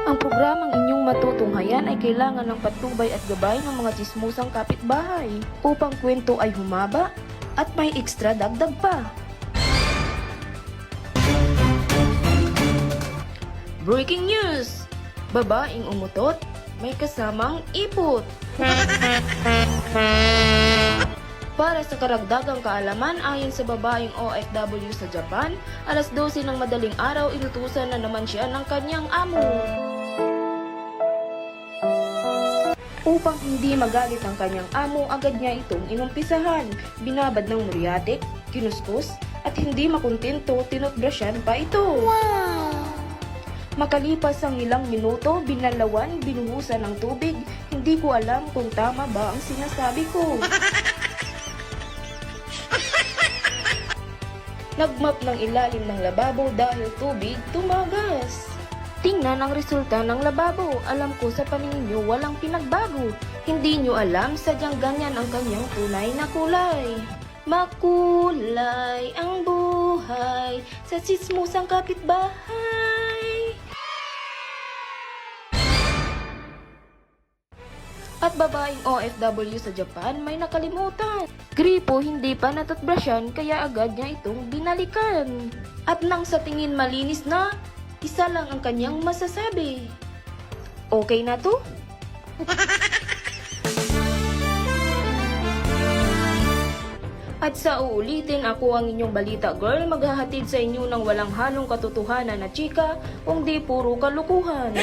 Ang programang inyong matutunghayan ay kailangan ng patnubay at gabay ng mga tsismusang kapitbahay upang kwento ay humaba at may ekstra dagdag pa. Breaking news! Babaeng umutot, may kasamang ipot. Para sa karagdagang kaalaman, ayon sa babaeng OFW sa Japan, alas 12 ng madaling araw inutusan na naman siya ng kanyang amo. Upang hindi magalit ang kanyang amo, agad niya itong inumpisahan. Binabad ng muriatik, kinuskus, at hindi makontento, tinutbrusyan pa ito. Wow! Makalipas ang ilang minuto, binalawan, binuhusan ng tubig. Hindi ko alam kung tama ba ang sinasabi ko. Nagmap ng ilalim ng lababo dahil tubig tumagas. Tingnan ang resulta ng lababo. Alam ko sa paningin nyo walang pinagbago. Hindi nyo alam sadyang ganyan ang kanyang tunay na kulay. Makulay ang buhay sa tsismusang kapitbahay. At babaeng OFW sa Japan may nakalimutan. Gripo hindi pa natutbrusyan kaya agad niya itong binalikan. At nang sa tingin malinis na, isa lang ang kanyang masasabi. Okay na to? At sa uulitin, ako ang inyong balita girl, maghahatid sa inyo ng walang halong katotohanan na chika, kung di puro kalukuhan.